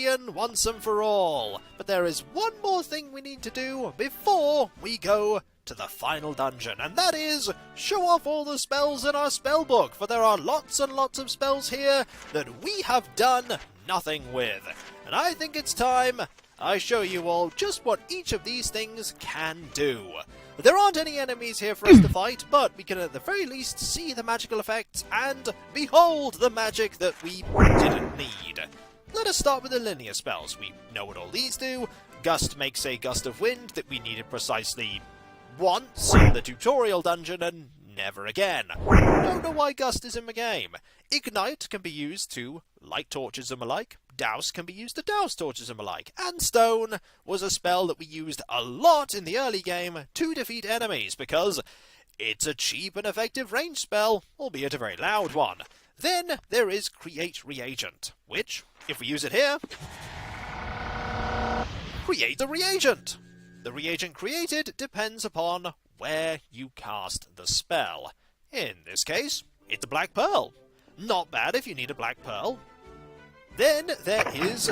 oblivion once and for all. But there is one more thing we need to do before we go to the final dungeon, and that is show off all the spells in our spell book, for there are lots and lots of spells here that we have done nothing with. And I think it's time I show you all just what each of these things can do. There aren't any enemies here for us to fight, but we can at the very least see the magical effects and behold the magic that we didn't need. Let us start with the linear spells. We know what all these do. Gust makes a gust of wind that we needed precisely once in the tutorial dungeon and never again. Don't know why Gust is in the game. Ignite can be used to light torches and the like. Douse can be used to douse torches and the like. And Stone was a spell that we used a lot in the early game to defeat enemies, because it's a cheap and effective range spell, albeit a very loud one. Then there is Create Reagent, which, if we use it here, create the reagent. The reagent created depends upon where you cast the spell. In this case, it's a black pearl. Not bad if you need a black pearl. Then there is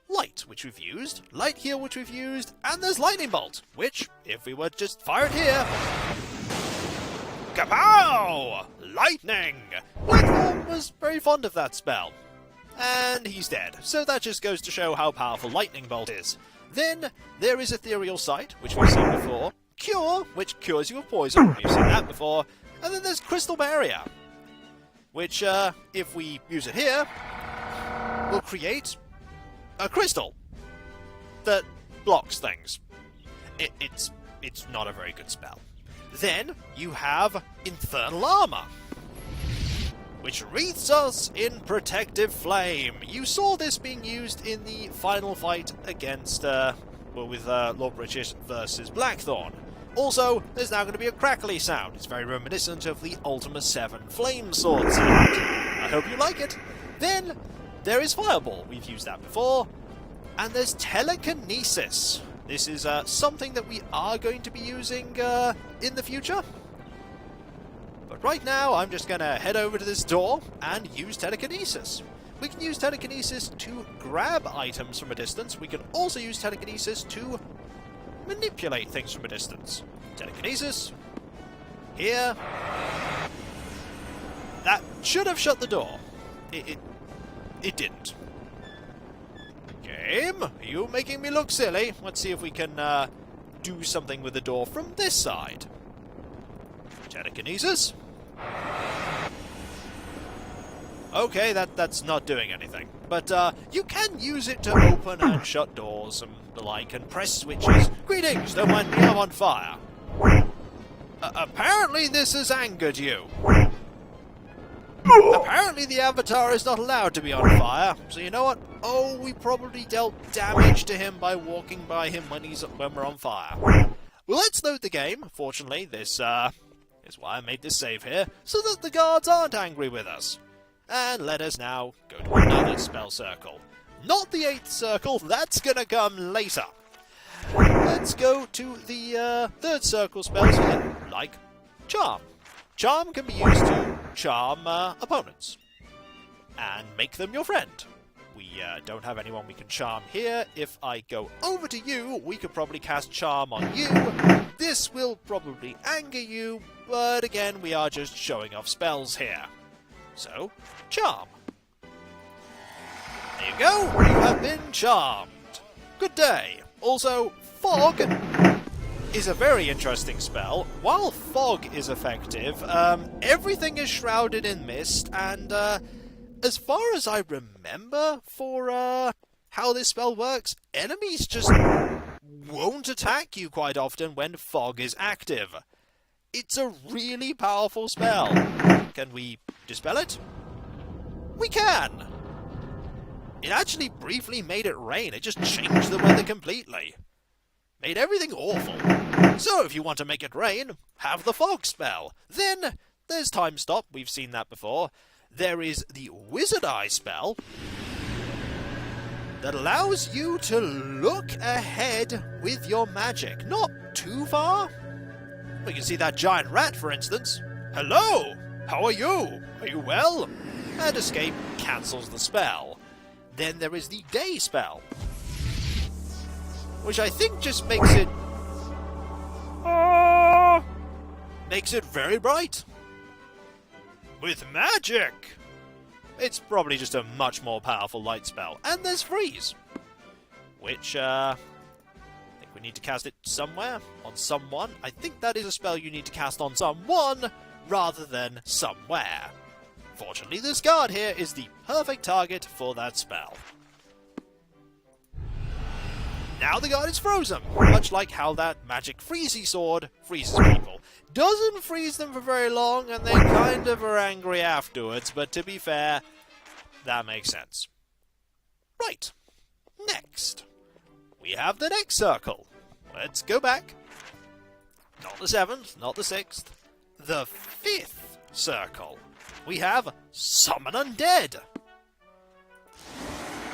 light, which we've used, light heal, which we've used, and there's lightning bolt, which, if we were to just fire it here, kapow! Lightning! Lightning was very fond of that spell. And he's dead, so that just goes to show how powerful lightning bolt is. Then there is Ethereal Sight, which we've seen before, Cure, which cures you of poison, we've seen that before, and then there's Crystal Barrier, which, if we use it here, will create a crystal that blocks things. It's not a very good spell. Then you have Infernal Armor, which wreaths us in protective flame. You saw this being used in the final fight against, with Lord British versus Blackthorn. Also, there's now going to be a crackly sound. It's very reminiscent of the Ultima 7 flame sword sound. I hope you like it. Then there is Fireball. We've used that before. And there's Telekinesis. This is something that we are going to be using in the future. But right now, I'm just going to head over to this door and use Telekinesis. We can use Telekinesis to grab items from a distance. We can also use Telekinesis to manipulate things from a distance. Telekinesis. Here. That should have shut the door. It didn't. Game, are you making me look silly? Let's see if we can do something with the door from this side. Telekinesis. Okay, that's not doing anything. But you can use it to open and shut doors and the like, and press switches. Greetings, don't mind me, I'm on fire. Apparently this has angered you. Apparently the Avatar is not allowed to be on fire, so you know what? Oh, we probably dealt damage to him by walking by him when we're on fire. Well, let's load the game. Fortunately, this is why I made this save here, so that the guards aren't angry with us. And let us now go to another spell circle. Not the 8th circle, that's gonna come later. Let's go to the 3rd circle spells here, like Charm. Charm can be used to charm opponents and make them your friend. We don't have anyone we can charm here. If I go over to you, we could probably cast Charm on you. This will probably anger you, but again, we are just showing off spells here. So, Charm. There you go, you have been charmed. Good day. Also, Fog is a very interesting spell. While Fog is effective, everything is shrouded in mist, and as far as I remember for how this spell works, enemies just won't attack you quite often when Fog is active. It's a really powerful spell. Can we dispel it? We can! It actually briefly made it rain. It just changed the weather completely. Made everything awful. So if you want to make it rain, have the Fog spell. Then there's Time Stop. We've seen that before. There is the Wizard Eye spell that allows you to look ahead with your magic. Not too far. We can see that giant rat, for instance. Hello! How are you? Are you well? And Escape cancels the spell. Then there is the day spell, which I think just makes it very bright. With magic! It's probably just a much more powerful light spell. And there's freeze, which I think we need to cast it somewhere, on someone. I think that is a spell you need to cast on someone rather than somewhere. Fortunately, this guard here is the perfect target for that spell. Now the guard is frozen, much like how that magic freezy sword freezes people. Doesn't freeze them for very long, and they kind of are angry afterwards, but to be fair, that makes sense. Right, next, we have the next circle. Let's go back. Not the 7th, not the 6th, the 5th circle. We have Summon Undead,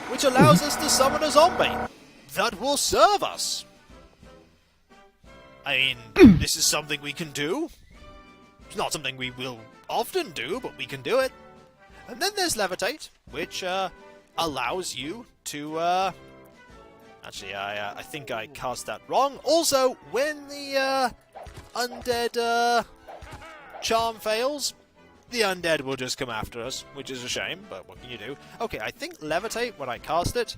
which allows us to summon a zombie that will serve us. I mean, this is something we can do. It's not something we will often do, but we can do it. And then there's Levitate, which allows you to... Actually, I think I cast that wrong. Also, when the undead charm fails, the undead will just come after us, which is a shame, but what can you do? Okay, I think Levitate, when I cast it,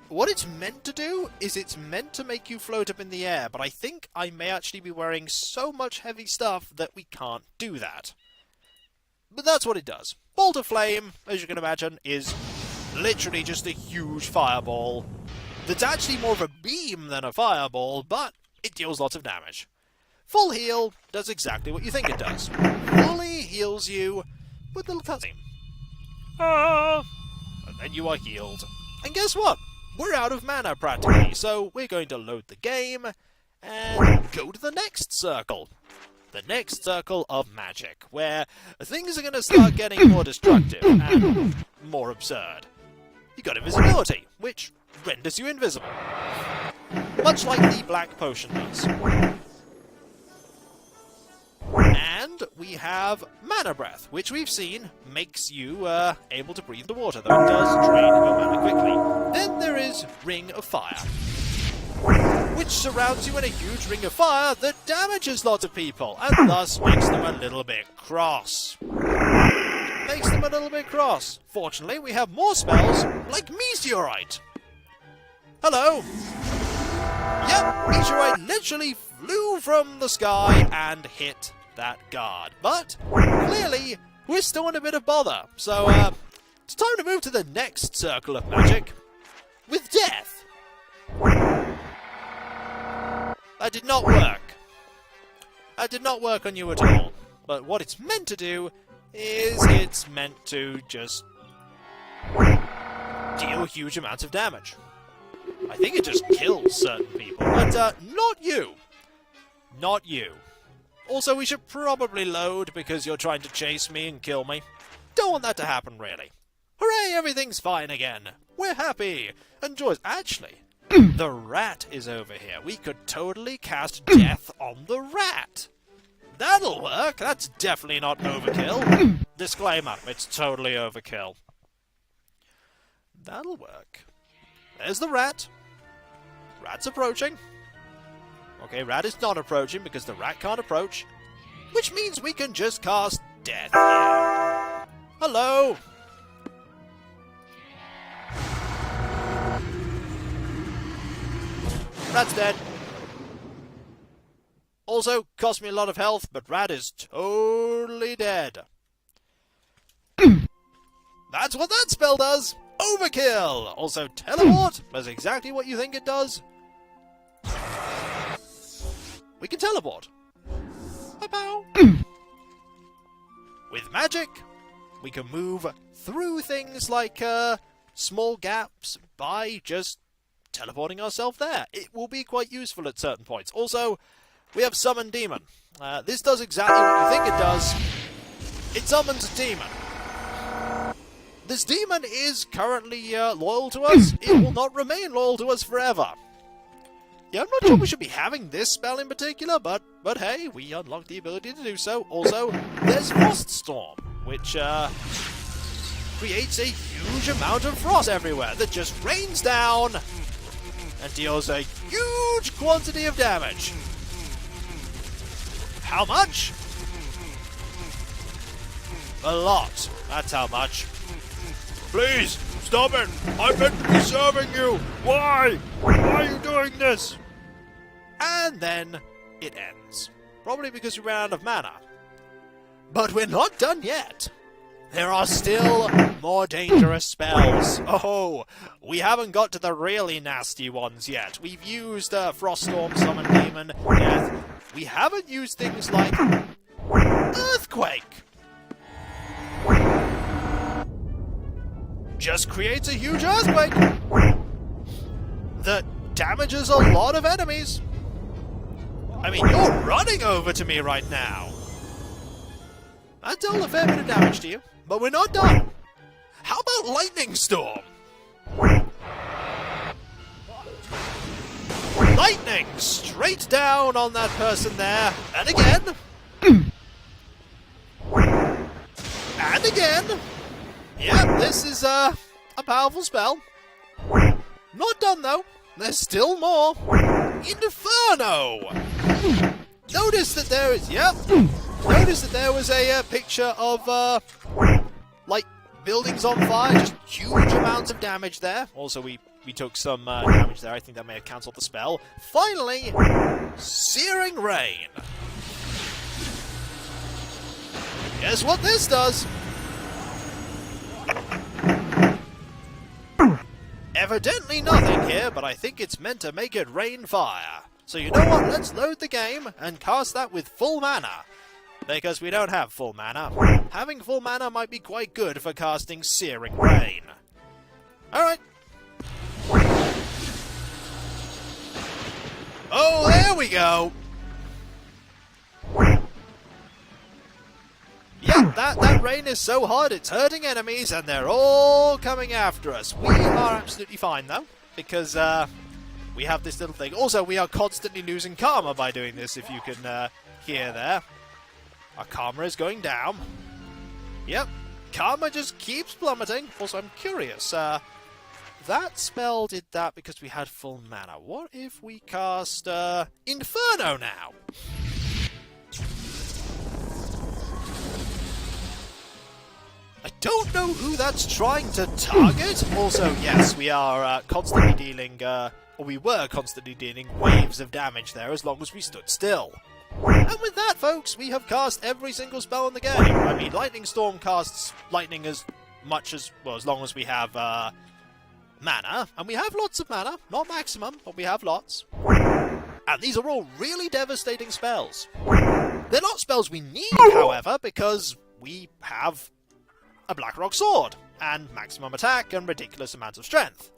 what it's meant to do is it's meant to make you float up in the air, but I think I may actually be wearing so much heavy stuff that we can't do that. But that's what it does. Bolt of Flame, as you can imagine, is literally just a huge fireball that's actually more of a beam than a fireball, but it deals lots of damage. Full Heal does exactly what you think it does. Fully heals you with a little cutscene. And then you are healed. And guess what? We're out of mana, practically, so we're going to load the game and go to the next circle. The next circle of magic, where things are going to start getting more destructive and more absurd. You got invisibility, which renders you invisible. Much like the black potion does. And we have Mana Breath, which we've seen makes you able to breathe the water, though it does drain your mana quickly. Then there is Ring of Fire, which surrounds you in a huge ring of fire that damages lots of people, and thus makes them a little bit cross. Fortunately, we have more spells, like Meteorite. Hello! Yep, Meteorite literally flew from the sky and hit that guard. But, clearly, we're still in a bit of bother. So, it's time to move to the next circle of magic, with Death. That did not work. That did not work on you at all. But what it's meant to do is it's meant to just deal huge amounts of damage. I think it just kills certain people, but not you. Not you. Also, we should probably load because you're trying to chase me and kill me. Don't want that to happen, really. Hooray, everything's fine again. We're happy. And Joyce, actually, the rat is over here. We could totally cast Death on the rat. That'll work. That's definitely not overkill. Disclaimer, it's totally overkill. That'll work. There's the rat. Rat's approaching. Okay, rat is not approaching because the rat can't approach. Which means we can just cast Death here. Hello! Rat's dead. Also, cost me a lot of health, but rat is totally dead. That's what that spell does! Overkill! Also, teleport does exactly what you think it does. We can teleport. Pow. With magic, we can move through things like small gaps by just teleporting ourselves there. It will be quite useful at certain points. Also, we have Summon Demon. This does exactly what you think it does. It summons a demon. This demon is currently loyal to us. It will not remain loyal to us forever. Yeah, I'm not sure we should be having this spell in particular, but hey, we unlocked the ability to do so. Also, there's Frost Storm, which creates a huge amount of frost everywhere that just rains down and deals a huge quantity of damage. How much? A lot. That's how much. Please, stop it! I'm meant to be serving you! Why? Why are you doing this? And then it ends. Probably because we ran out of mana. But we're not done yet. There are still more dangerous spells. Oh, we haven't got to the really nasty ones yet. We've used Froststorm, Summon Demon, Death. We haven't used things like Earthquake. Just creates a huge earthquake that damages a lot of enemies. I mean, you're running over to me right now. That dealt a fair bit of damage to you, but we're not done. How about Lightning Storm? Lightning straight down on that person there, and again. And again. Yep, this is a powerful spell. Not done though. There's still more. Inferno! Notice that there is, notice that there was a picture of, like, buildings on fire, just huge amounts of damage there. Also, we took some damage there. I think that may have cancelled the spell. Finally, Searing Rain. Guess what this does? Evidently nothing here, but I think it's meant to make it rain fire. So you know what, let's load the game and cast that with full mana. Because we don't have full mana. Having full mana might be quite good for casting Searing Rain. Alright. Oh, there we go! Yep, that rain is so hard it's hurting enemies and they're all coming after us. We are absolutely fine though, because we have this little thing. Also, we are constantly losing karma by doing this, if you can hear there. Our karma is going down. Yep, karma just keeps plummeting. Also, I'm curious, that spell did that because we had full mana. What if we cast Inferno now? I don't know who that's trying to target. Also, yes, we are constantly dealing, or we were constantly dealing waves of damage there as long as we stood still. And with that, folks, we have cast every single spell in the game. I mean, Lightning Storm casts lightning as much as, well, as long as we have mana. And we have lots of mana. Not maximum, but we have lots. And these are all really devastating spells. They're not spells we need, however, because we have a Blackrock Sword, and maximum attack, and ridiculous amounts of strength.